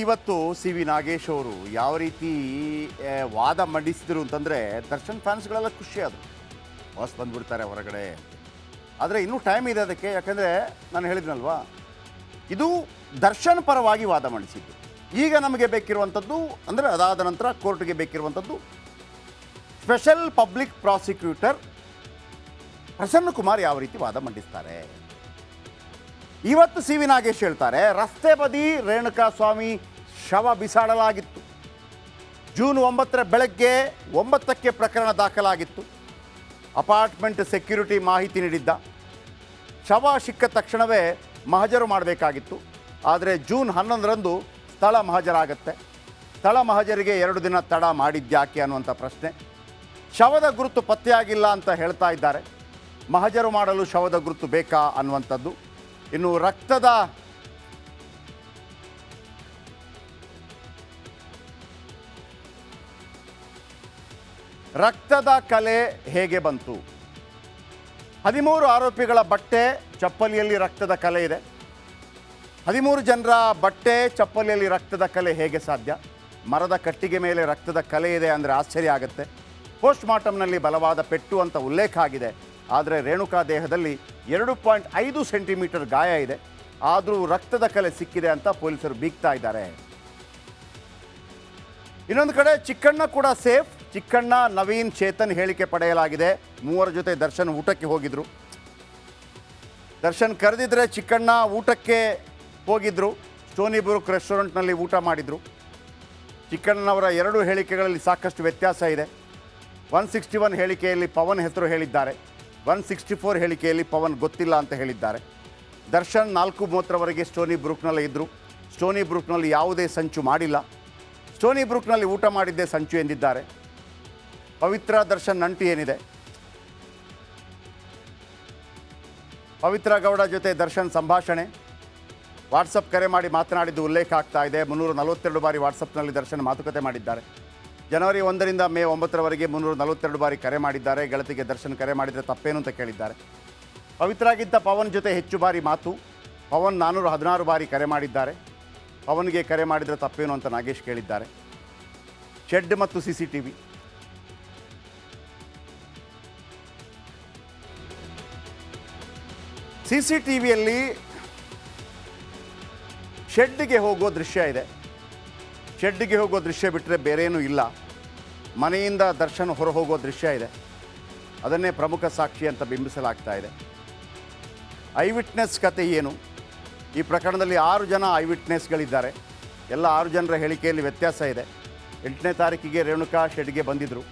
ಇವತ್ತು C V Nagesh ಅವರು ಯಾವ ರೀತಿ ವಾದ ಮಂಡಿಸಿದ್ರು ಅಂತಂದರೆ ದರ್ಶನ್ ಫ್ಯಾನ್ಸ್ಗಳೆಲ್ಲ ಖುಷಿ ಆದರು. ವಾಸ್ ಬಂದುಬಿಡ್ತಾರೆ ಹೊರಗಡೆ. ಆದರೆ ಇನ್ನೂ ಟೈಮ್ ಇದೆ ಅದಕ್ಕೆ. ಯಾಕಂದರೆ ನಾನು ಹೇಳಿದ್ನಲ್ವಾ, ಇದು ದರ್ಶನ್ ಪರವಾಗಿ ವಾದ ಮಂಡಿಸಿದ್ದು. ಈಗ ನಮಗೆ ಬೇಕಿರುವಂಥದ್ದು ಅಂದರೆ ಅದಾದ ನಂತರ ಕೋರ್ಟ್ಗೆ ಬೇಕಿರುವಂಥದ್ದು special public prosecutor Prasanna Kumar ಯಾವ ರೀತಿ ವಾದ ಮಂಡಿಸ್ತಾರೆ. ಇವತ್ತು ಸಿ ವಿ ನಾಗೇಶ್ ಹೇಳ್ತಾರೆ, ರಸ್ತೆ ಬದಿ ರೇಣುಕಾಸ್ವಾಮಿ ಶವ ಬಿಸಾಡಲಾಗಿತ್ತು. ಜೂನ್ 9 ಬೆಳಗ್ಗೆ 9ಕ್ಕೆ ಪ್ರಕರಣ ದಾಖಲಾಗಿತ್ತು. ಅಪಾರ್ಟ್ಮೆಂಟ್ ಸೆಕ್ಯೂರಿಟಿ ಮಾಹಿತಿ ನೀಡಿದ್ದ. ಶವ ಸಿಕ್ಕ ತಕ್ಷಣವೇ ಮಹಜರು ಮಾಡಬೇಕಾಗಿತ್ತು. ಆದರೆ ಜೂನ್ 11ರಂದು ಸ್ಥಳ ಮಹಜರಾಗತ್ತೆ. ಸ್ಥಳ ಮಹಜರಿಗೆ 2 ದಿನ ತಡ ಮಾಡಿದ್ಯಾಕೆ ಅನ್ನುವಂಥ ಪ್ರಶ್ನೆ. ಶವದ ಗುರುತು ಪತ್ತೆಯಾಗಿಲ್ಲ ಅಂತ ಹೇಳ್ತಾ ಇದ್ದಾರೆ. ಮಹಜರು ಮಾಡಲು ಶವದ ಗುರುತು ಬೇಕಾ ಅನ್ನುವಂಥದ್ದು. ಇನ್ನು ರಕ್ತದ ಕಲೆ ಹೇಗೆ ಬಂತು? 13 ಆರೋಪಿಗಳ ಬಟ್ಟೆ ಚಪ್ಪಲಿಯಲ್ಲಿ ರಕ್ತದ ಕಲೆ ಇದೆ. 13 ಜನರ ಬಟ್ಟೆ ಚಪ್ಪಲಿಯಲ್ಲಿ ರಕ್ತದ ಕಲೆ ಹೇಗೆ ಸಾಧ್ಯ? ಮರದ ಕಟ್ಟಿಗೆ ಮೇಲೆ ರಕ್ತದ ಕಲೆ ಇದೆ ಅಂದರೆ ಆಶ್ಚರ್ಯ ಆಗುತ್ತೆ. ಪೋಸ್ಟ್ ಮಾರ್ಟಮ್ನಲ್ಲಿ ಬಲವಾದ ಪೆಟ್ಟು ಅಂತ ಉಲ್ಲೇಖ ಆಗಿದೆ. ಆದರೆ ರೇಣುಕಾ ದೇಹದಲ್ಲಿ 2.5 ಸೆಂಟಿಮೀಟರ್ ಗಾಯ ಇದೆ. ಆದರೂ ರಕ್ತದ ಕಲೆ ಸಿಕ್ಕಿದೆ ಅಂತ ಪೊಲೀಸರು ಬೀಗ್ತಾ ಇದ್ದಾರೆ. ಇನ್ನೊಂದು ಕಡೆ ಚಿಕ್ಕಣ್ಣ ಕೂಡ ಸೇಫ್. ಚಿಕ್ಕಣ್ಣ, ನವೀನ್, ಚೇತನ್ ಹೇಳಿಕೆ ಪಡೆಯಲಾಗಿದೆ. 3 ಜೊತೆ ದರ್ಶನ್ ಊಟಕ್ಕೆ ಹೋಗಿದ್ರು. ದರ್ಶನ್ ಕರೆದಿದ್ರೆ ಚಿಕ್ಕಣ್ಣ ಊಟಕ್ಕೆ ಹೋಗಿದ್ರು. ಸ್ಟೋನಿ ಬ್ರೂಕ್ ರೆಸ್ಟೋರೆಂಟ್ನಲ್ಲಿ ಊಟ ಮಾಡಿದರು. ಚಿಕ್ಕಣ್ಣನವರ 2 ಹೇಳಿಕೆಗಳಲ್ಲಿ ಸಾಕಷ್ಟು ವ್ಯತ್ಯಾಸ ಇದೆ. 161 ಹೇಳಿಕೆಯಲ್ಲಿ ಪವನ್ ಹೆಸರು ಹೇಳಿದ್ದಾರೆ. 164 ಹೇಳಿಕೆಯಲ್ಲಿ ಪವನ್ ಗೊತ್ತಿಲ್ಲ ಅಂತ ಹೇಳಿದ್ದಾರೆ. ದರ್ಶನ್ 4:30ವರೆಗೆ ಸ್ಟೋನಿ ಬ್ರೂಕ್ನಲ್ಲೇ ಇದ್ದರು. ಸ್ಟೋನಿ ಬ್ರೂಕ್ನಲ್ಲಿ ಯಾವುದೇ ಸಂಚು ಮಾಡಿಲ್ಲ. ಸ್ಟೋನಿ ಬ್ರೂಕ್ನಲ್ಲಿ ಊಟ ಮಾಡಿದ್ದೇ ಸಂಚು ಎಂದಿದ್ದಾರೆ. ಪವಿತ್ರ ದರ್ಶನ್ ನಂಟು ಏನಿದೆ? ಪವಿತ್ರ ಗೌಡ ಜೊತೆ ದರ್ಶನ್ ಸಂಭಾಷಣೆ, ವಾಟ್ಸಪ್ ಕರೆ ಮಾಡಿ ಮಾತನಾಡಿದ್ದು ಉಲ್ಲೇಖ ಆಗ್ತಾ ಇದೆ. 342 ಬಾರಿ ವಾಟ್ಸಪ್ನಲ್ಲಿ ದರ್ಶನ್ ಮಾತುಕತೆ ಮಾಡಿದ್ದಾರೆ. ಜನವರಿ 1ರಿಂದ ಮೇ 9ರವರೆಗೆ 342 ಬಾರಿ ಕರೆ ಮಾಡಿದ್ದಾರೆ. ಗೆಳತಿಗೆ ದರ್ಶನ್ ಕರೆ ಮಾಡಿದರೆ ತಪ್ಪೇನು ಅಂತ ಕೇಳಿದ್ದಾರೆ. ಪವಿತ್ರಗಿಂತ ಪವನ್ ಜೊತೆ ಹೆಚ್ಚು ಬಾರಿ ಮಾತು. ಪವನ್ 416 ಬಾರಿ ಕರೆ ಮಾಡಿದ್ದಾರೆ. ಪವನ್ಗೆ ಕರೆ ಮಾಡಿದರೆ ತಪ್ಪೇನು ಅಂತ ನಾಗೇಶ್ ಕೇಳಿದ್ದಾರೆ. ಶೆಡ್ ಮತ್ತು CCTV. CCTVಯಲ್ಲಿ ಶೆಡ್ಗೆ ಹೋಗೋ ದೃಶ್ಯ ಇದೆ. ಶೆಡ್ಗೆ ಹೋಗೋ ದೃಶ್ಯ ಬಿಟ್ಟರೆ ಬೇರೇನೂ ಇಲ್ಲ. ಮನೆಯಿಂದ ದರ್ಶನ್ ಹೊರ ಹೋಗೋ ದೃಶ್ಯ ಇದೆ. ಅದನ್ನೇ ಪ್ರಮುಖ ಸಾಕ್ಷಿ ಅಂತ ಬಿಂಬಿಸಲಾಗ್ತಾ ಇದೆ. ಐ ವಿಟ್ನೆಸ್ ಕತೆ ಏನು? ಈ ಪ್ರಕರಣದಲ್ಲಿ 6 ಜನ ಐ ವಿಟ್ನೆಸ್ಗಳಿದ್ದಾರೆ. ಎಲ್ಲ 6 ಜನರ ಹೇಳಿಕೆಯಲ್ಲಿ ವ್ಯತ್ಯಾಸ ಇದೆ. 8ನೇ ತಾರೀಕಿಗೆ ರೇಣುಕಾ ಶೆಡ್ಗೆ ಬಂದಿದ್ದರು.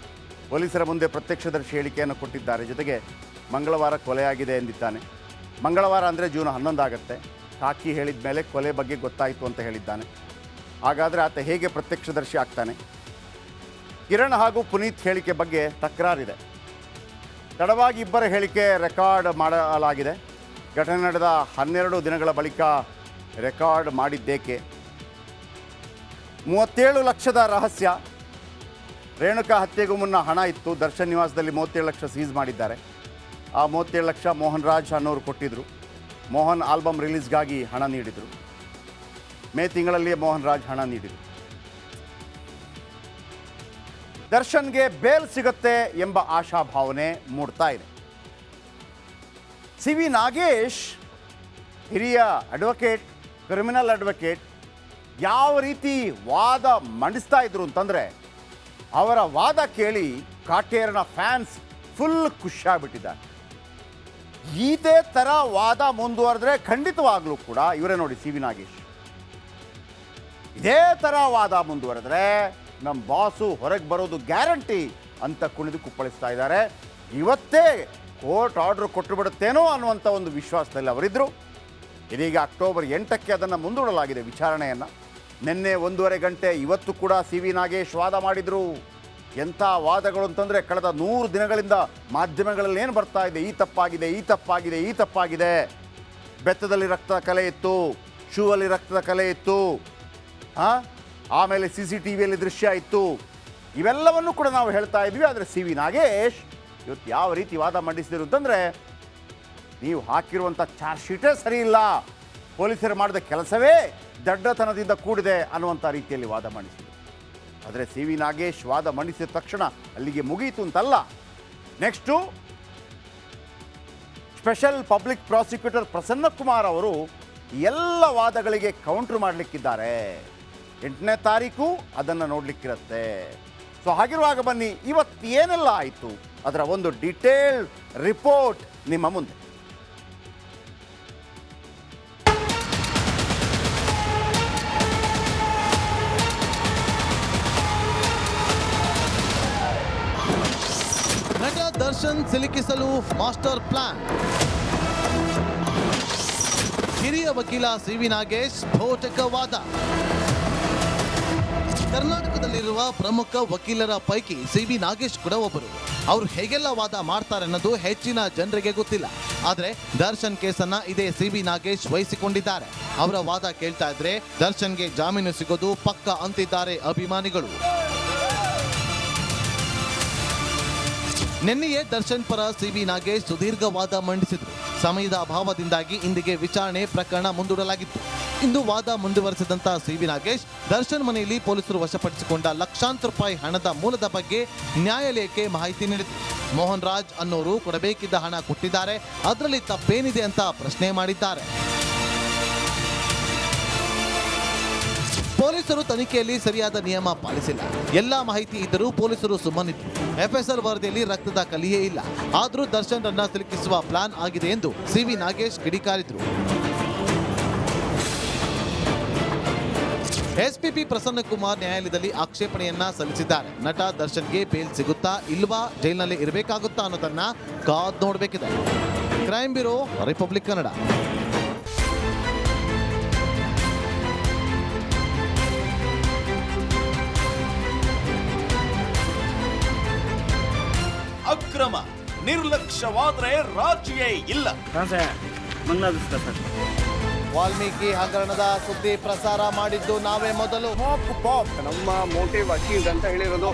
ಪೊಲೀಸರ ಮುಂದೆ ಪ್ರತ್ಯಕ್ಷದರ್ಶಿ ಹೇಳಿಕೆಯನ್ನು ಕೊಟ್ಟಿದ್ದಾರೆ. ಜೊತೆಗೆ ಮಂಗಳವಾರ ಕೊಲೆಯಾಗಿದೆ ಎಂದಿದ್ದಾನೆ. ಮಂಗಳವಾರ ಅಂದರೆ ಜೂನ್ 11 ಆಗುತ್ತೆ. ಕಾಕಿ ಹೇಳಿದ ಮೇಲೆ ಕೊಲೆ ಬಗ್ಗೆ ಗೊತ್ತಾಯಿತು ಅಂತ ಹೇಳಿದ್ದಾನೆ. ಹಾಗಾದರೆ ಆತ ಹೇಗೆ ಪ್ರತ್ಯಕ್ಷದರ್ಶಿ ಆಗ್ತಾನೆ? ಕಿರಣ್ ಹಾಗೂ ಪುನೀತ್ ಹೇಳಿಕೆ ಬಗ್ಗೆ ತಕರಾರಿದೆ. ತಡವಾಗಿ ಇಬ್ಬರ ಹೇಳಿಕೆ ರೆಕಾರ್ಡ್ ಮಾಡಲಾಗಿದೆ. ಘಟನೆ ನಡೆದ 12 ದಿನಗಳ ಬಳಿಕ ರೆಕಾರ್ಡ್ ಮಾಡಿದ್ದೇಕೆ? 37 ಲಕ್ಷದ ರಹಸ್ಯ. ರೇಣುಕಾ ಹತ್ಯೆಗೂ ಮುನ್ನ ಹಣ ಇತ್ತು. ದರ್ಶನ್ ನಿವಾಸದಲ್ಲಿ 37 ಲಕ್ಷ ಸೀಸ್ ಮಾಡಿದ್ದಾರೆ. ಆ 37 ಲಕ್ಷ ಮೋಹನ್ ರಾಜ್ ಅನ್ನೋರು ಕೊಟ್ಟಿದ್ದರು. ಮೋಹನ್ ಆಲ್ಬಮ್ ರಿಲೀಸ್ಗಾಗಿ ಹಣ ನೀಡಿದರು. ಮೇ ತಿಂಗಳಲ್ಲಿಯೇ ಮೋಹನ್ ರಾಜ್ ಹಣ ನೀಡಿದರು. ದರ್ಶನ್ಗೆ ಬೇಲ್ ಸಿಗುತ್ತೆ ಎಂಬ ಆಶಾಭಾವನೆ ಮೂಡ್ತಾ ಇದೆ. ಸಿ ವಿ ನಾಗೇಶ್ ಹಿರಿಯ ಅಡ್ವೊಕೇಟ್, ಕ್ರಿಮಿನಲ್ ಅಡ್ವೊಕೇಟ್, ಯಾವ ರೀತಿ ವಾದ ಮಂಡಿಸ್ತಾ ಇದ್ರು ಅಂತಂದರೆ, ಅವರ ವಾದ ಕೇಳಿ ಕಾಟೇರನ ಫ್ಯಾನ್ಸ್ ಫುಲ್ ಖುಷಿಯಾಗ್ಬಿಟ್ಟಿದ್ದಾರೆ. ಇದೇ ಥರ ವಾದ ಮುಂದುವರೆದ್ರೆ ಖಂಡಿತವಾಗ್ಲೂ ಕೂಡ ಇವರೇ ನೋಡಿ ಸಿ ವಿ ನಾಗೇಶ್, ಇದೇ ಥರ ವಾದ ಮುಂದುವರೆದ್ರೆ ನಮ್ಮ ಬಾಸು ಹೊರಗೆ ಬರೋದು ಗ್ಯಾರಂಟಿ ಅಂತ ಕುಣಿದು ಕುಪ್ಪಳಿಸ್ತಾ ಇದ್ದಾರೆ. ಇವತ್ತೇ ಕೋರ್ಟ್ ಆರ್ಡರ್ ಕೊಟ್ಟು ಬಿಡುತ್ತೇನೋ ಅನ್ನುವಂಥ ಒಂದು ವಿಶ್ವಾಸದಲ್ಲಿ ಅವರಿದ್ದರು. ಇದೀಗ ಅಕ್ಟೋಬರ್ 8ಕ್ಕೆ ಅದನ್ನು ಮುಂದೂಡಲಾಗಿದೆ ವಿಚಾರಣೆಯನ್ನು. ನಿನ್ನೆ 1.5 ಗಂಟೆ, ಇವತ್ತು ಕೂಡ ಸಿ ವಿ ನಾಗೇಶ್ ವಾದ ಮಾಡಿದರು. ಎಂಥ ವಾದಗಳು ಅಂತಂದರೆ, ಕಳೆದ 100 ದಿನಗಳಿಂದ ಮಾಧ್ಯಮಗಳಲ್ಲಿ ಏನು ಬರ್ತಾ ಇದೆ, ಈ ತಪ್ಪಾಗಿದೆ, ಈ ತಪ್ಪಾಗಿದೆ, ಈ ತಪ್ಪಾಗಿದೆ, ಬೆತ್ತದಲ್ಲಿ ರಕ್ತದ ಕಲೆ ಇತ್ತು, ಶೂ ಅಲ್ಲಿ ರಕ್ತದ ಕಲೆ ಇತ್ತು, ಆಮೇಲೆ CCTVಯಲ್ಲಿ ದೃಶ್ಯ ಇತ್ತು, ಇವೆಲ್ಲವನ್ನು ಕೂಡ ನಾವು ಹೇಳ್ತಾ ಇದ್ವಿ. ಆದರೆ ಸಿ ವಿ ನಾಗೇಶ್ ಇವತ್ತು ಯಾವ ರೀತಿ ವಾದ ಮಂಡಿಸಿದ್ರು ಅಂತಂದರೆ, ನೀವು ಹಾಕಿರುವಂಥ ಚಾರ್ಜ್ ಶೀಟೇ ಸರಿ ಇಲ್ಲ, ಪೊಲೀಸರು ಮಾಡಿದ ಕೆಲಸವೇ ದಡ್ಡತನದಿಂದ ಕೂಡಿದೆ ಅನ್ನುವಂಥ ರೀತಿಯಲ್ಲಿ ವಾದ ಮಂಡಿಸಿದರು. ಆದರೆ ಸಿ ವಿ ನಾಗೇಶ್ ವಾದ ಮಂಡಿಸಿದ ತಕ್ಷಣ ಅಲ್ಲಿಗೆ ಮುಗಿಯಿತು ಅಂತಲ್ಲ. Next special public prosecutor Prasannakumar ಅವರು ಎಲ್ಲ ವಾದಗಳಿಗೆ ಕೌಂಟ್ರ್ ಮಾಡಲಿಕ್ಕಿದ್ದಾರೆ. 8ನೇ ತಾರೀಕು ಅದನ್ನು ನೋಡಲಿಕ್ಕಿರುತ್ತೆ. ಸೊ ಹಾಗಿರುವಾಗ ಬನ್ನಿ, ಇವತ್ತು ಏನೆಲ್ಲ ಆಯಿತು ಅದರ ಒಂದು ಡಿಟೇಲ್ಡ್ ರಿಪೋರ್ಟ್ ನಿಮ್ಮ ಮುಂದೆ. ನಟ ದರ್ಶನ್ ಸಿಲುಕಿಸಲು ಮಾಸ್ಟರ್ ಪ್ಲಾನ್. ಹಿರಿಯ ವಕೀಲ ಸಿ ವಿ ನಾಗೇಶ್ ಸ್ಫೋಟಕ ವಾದ. ಕರ್ನಾಟಕದಲ್ಲಿರುವ ಪ್ರಮುಖ ವಕೀಲರ ಪೈಕಿ ಸಿ ವಿ ನಾಗೇಶ್ ಕೂಡ ಒಬ್ಬರು. ಅವರು ಹೇಗೆಲ್ಲ ವಾದ ಮಾಡ್ತಾರೆ ಅನ್ನೋದು ಹೆಚ್ಚಿನ ಜನರಿಗೆ ಗೊತ್ತಿಲ್ಲ. ಆದರೆ ದರ್ಶನ್ ಕೇಸನ್ನ ಇದೇ ಸಿ ವಿ ನಾಗೇಶ್ ವಹಿಸಿಕೊಂಡಿದ್ದಾರೆ. ಅವರ ವಾದ ಕೇಳ್ತಾ ಇದ್ರೆ ದರ್ಶನ್ಗೆ ಜಾಮೀನು ಸಿಗೋದು ಪಕ್ಕ ಅಂತಿದ್ದಾರೆ ಅಭಿಮಾನಿಗಳು. ನಿನ್ನೆಯೇ ದರ್ಶನ್ ಪರ ಸಿ ವಿ ನಾಗೇಶ್ ಸುದೀರ್ಘ ವಾದ ಮಂಡಿಸಿದ್ರು. ಸಮಯದ ಅಭಾವದಿಂದಾಗಿ ಇಂದಿಗೆ ವಿಚಾರಣೆ ಪ್ರಕರಣ ಮುಂದೂಡಲಾಗಿತ್ತು. ಇಂದು ವಾದ ಮುಂದುವರೆಸಿದಂತ ಸಿ ವಿ ನಾಗೇಶ್ ದರ್ಶನ್ ಮನೆಯಲ್ಲಿ ಪೊಲೀಸರು ವಶಪಡಿಸಿಕೊಂಡ ಲಕ್ಷಾಂತರ ರೂಪಾಯಿ ಹಣದ ಮೂಲದ ಬಗ್ಗೆ ನ್ಯಾಯಾಲಯಕ್ಕೆ ಮಾಹಿತಿ ನೀಡಿದ್ರು. ಮೋಹನ್ ರಾಜ್ ಅನ್ನೋರು ಕೊಡಬೇಕಿದ್ದ ಹಣ ಕೊಟ್ಟಿದ್ದಾರೆ, ಅದರಲ್ಲಿ ತಪ್ಪೇನಿದೆ ಅಂತ ಪ್ರಶ್ನೆ ಮಾಡಿದ್ದಾರೆ. ಪೊಲೀಸರು ತನಿಖೆಯಲ್ಲಿ ಸರಿಯಾದ ನಿಯಮ ಪಾಲಿಸಿಲ್ಲ. ಎಲ್ಲಾ ಮಾಹಿತಿ ಇದ್ದರೂ ಪೊಲೀಸರು ಸುಮ್ಮನಿದ್ರು. ಎಫ್ಎಸ್ಎಲ್ ವರದಿಯಲ್ಲಿ ರಕ್ತದ ಕಲಿಯೇ ಇಲ್ಲ. ಆದರೂ ದರ್ಶನ್ ರನ್ನ ಸಿಲುಕಿಸುವ ಪ್ಲಾನ್ ಆಗಿದೆ ಎಂದು ಸಿ ವಿ ನಾಗೇಶ್ ಕಿಡಿಕಾರಿದ್ರು. ಎಸ್ಪಿಪಿ ಪ್ರಸನ್ನಕುಮಾರ್ ನ್ಯಾಯಾಲಯದಲ್ಲಿ ಆಕ್ಷೇಪಣೆಯನ್ನ ಸಲ್ಲಿಸಿದ್ದಾರೆ. ನಟ ದರ್ಶನ್ಗೆ ಬೇಲ್ ಸಿಗುತ್ತಾ ಇಲ್ವಾ, ಜೈಲಿನಲ್ಲಿ ಇರಬೇಕಾಗುತ್ತಾ ಅನ್ನೋದನ್ನ ಕಾದ್ ನೋಡಬೇಕಿದೆ. Crime bureau, Republic Kannada. ಅಕ್ರಮ ನಿರ್ಲಕ್ಷ್ಯವಾದ್ರೆ ರಾಜಿಯೇ ಇಲ್ಲ. ವಾಲ್ಮೀಕಿ ಹಗರಣದ ಸುದ್ದಿ ಪ್ರಸಾರ ಮಾಡಿದ್ದು ನಾವೇ ಮೊದಲು. ನಮ್ಮ ಮೋಟಿವ್ ಅಚೀವ್ಡ್ ಅಂತ ಹೇಳಿರೋದು.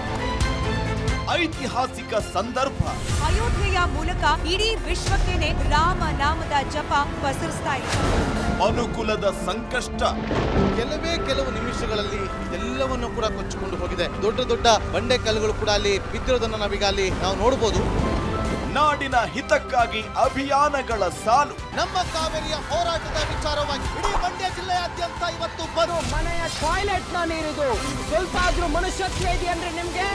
ಐತಿಹಾಸಿಕ ಸಂದರ್ಭ. ಅಯೋಧ್ಯೆಯ ಮೂಲಕ ಇಡೀ ವಿಶ್ವಕ್ಕೇನೆ ರಾಮ ನಾಮದ ಜಪ ಪಸರಿಸ್ತಾ ಇದೆ. ಅನುಕೂಲದ ಸಂಕಷ್ಟ. ಕೆಲವು ನಿಮಿಷಗಳಲ್ಲಿ ಎಲ್ಲವನ್ನು ಕೂಡ ಕೊಚ್ಚಿಕೊಂಡು ಹೋಗಿದೆ. ದೊಡ್ಡ ದೊಡ್ಡ ಬಂಡೆ ಕಲ್ಲುಗಳು ಕೂಡ ಅಲ್ಲಿ ಬಿದ್ದಿರೋದನ್ನ ನಾವೀಗ ಅಲ್ಲಿ ನಾವು ನೋಡಬಹುದು. ನಾಡಿನ ಹಿತಕ್ಕಾಗಿ ಅಭಿಯಾನಗಳ ಸಾಲು. ನಮ್ಮ ಕಾವೇರಿಯ ಹೋರಾಟದ ವಿಚಾರವಾಗಿ ಇಡೀ ಮಂಡ್ಯ ಜಿಲ್ಲೆಯಾದ್ಯಂತ ಇವತ್ತು ಬರು ಮನೆಯ ಟಾಯ್ಲೆಟ್ ನ ನೀರಿದು ಸ್ವಲ್ಪ ಆದ್ರೂ ಮನುಷ್ಯತ್ವ ಇದೆ ಅಂದ್ರೆ ನಿಮ್ಗೆ.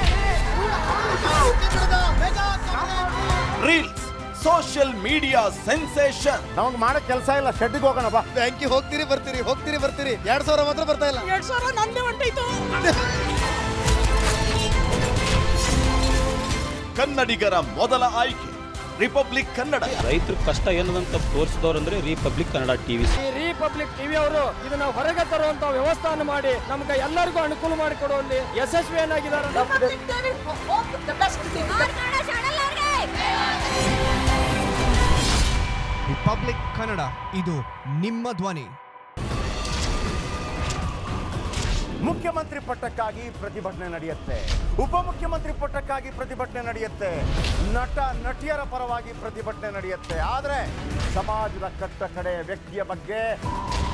Reels, social media sensation. ನಮಗೆ ಮಾಡೋ ಕೆಲಸ ಇಲ್ಲ, ಶೆಡ್ಡಿಗೆ ಹೋಗೋಣ ಬಾ. ಬ್ಯಾಂಕಿಗೆ ಹೋಗ್ತೀರಿ ಬರ್ತೀರಿ 2,000 ಮಾತ್ರ ಬರ್ತಾ ಇಲ್ಲ. 2,000 ನಂದೇ ಹೊಂಟೈತು. ಕನ್ನಡಿಗರ ಮೊದಲ ಆಯ್ಕೆ ರಿಪಬ್ಲಿಕ್ ಕನ್ನಡ. ರೈತರ ಕಷ್ಟ ಏನದಂತ ತೋರಿಸಿದವ್ರಂದ್ರೆ ರಿಪಬ್ಲಿಕ್ ಕನ್ನಡ ಟಿವಿ. ಈ ರಿಪಬ್ಲಿಕ್ ಟಿವಿ ಅವರು ಇದನ್ನ ಹೊರಗೆ ತರುವಂತ ವ್ಯವಸ್ಥೆಯನ್ನು ಮಾಡಿ ನಮ್ಗೆ ಎಲ್ಲರಿಗೂ ಅನುಕೂಲ ಮಾಡಿಕೊಡುವಲ್ಲಿ ಯಶಸ್ವಿಯನ್ನಾಗಿದ್ದಾರೆ. ರಿಪಬ್ಲಿಕ್ ಕನ್ನಡ, ಇದು ನಿಮ್ಮ ಧ್ವನಿ. ಮುಖ್ಯಮಂತ್ರಿ ಪಟ್ಟಕ್ಕಾಗಿ ಪ್ರತಿಭಟನೆ ನಡೆಯುತ್ತೆ, ಉಪಮುಖ್ಯಮಂತ್ರಿ ಪಟ್ಟಕ್ಕಾಗಿ ಪ್ರತಿಭಟನೆ ನಡೆಯುತ್ತೆ, ನಟ ನಟಿಯರ ಪರವಾಗಿ ಪ್ರತಿಭಟನೆ ನಡೆಯುತ್ತೆ. ಆದರೆ ಸಮಾಜದ ಕಟ್ಟ ಕಡೆಯ ವ್ಯಕ್ತಿಯ ಬಗ್ಗೆ,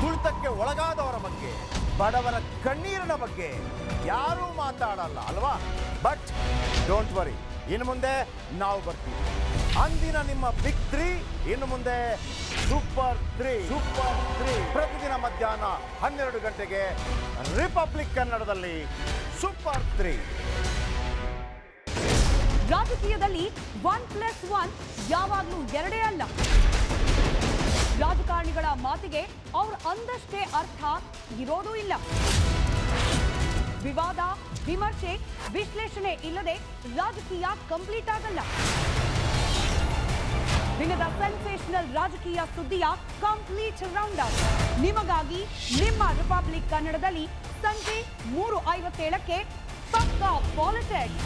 ತುಳಿತಕ್ಕೆ ಒಳಗಾದವರ ಬಗ್ಗೆ, ಬಡವರ ಕಣ್ಣೀರಿನ ಬಗ್ಗೆ ಯಾರೂ ಮಾತಾಡಲ್ಲ ಅಲ್ವಾ? ಬಟ್ ಡೋಂಟ್ ವರಿ, ಇನ್ನು ಮುಂದೆ ನಾವು ಬರ್ತೀವಿ. ಅಂದಿನ ನಿಮ್ಮ ಬಿಗ್ 3 ಇನ್ನು ಮುಂದೆ ಸೂಪರ್ 3 ಪ್ರತಿದಿನ ಮಧ್ಯಾಹ್ನ 12 ಗಂಟೆಗೆ ರಿಪಬ್ಲಿಕ್ ಕನ್ನಡದಲ್ಲಿ ಸೂಪರ್ 3. ರಾಜಕೀಯದಲ್ಲಿ 1+1 ಯಾವಾಗ್ಲೂ 2 ಅಲ್ಲ. ರಾಜಕಾರಣಿಗಳ ಮಾತಿಗೆ ಅವ್ರು ಅಂದಷ್ಟೇ ಅರ್ಥ ಇರೋದೂ ಇಲ್ಲ. ವಿವಾದ, ವಿಮರ್ಶೆ, ವಿಶ್ಲೇಷಣೆ ಇಲ್ಲದೆ ರಾಜಕೀಯ ಕಂಪ್ಲೀಟ್ ಆಗಲ್ಲ. ದಿನದ ಸೆನ್ಸೇಷನಲ್ ರಾಜಕೀಯ ಸುದ್ದಿಯ ಕಂಪ್ಲೀಟ್ ರೌಂಡ್ ಅಪ್ ನಿಮಗಾಗಿ ನಿಮ್ಮ ರಿಪಬ್ಲಿಕ್ ಕನ್ನಡದಲ್ಲಿ ಸಂಜೆ 3:57ಕ್ಕೆ ಪಕ್ಕಾ ಪಾಲಿಟಿಕ್ಸ್.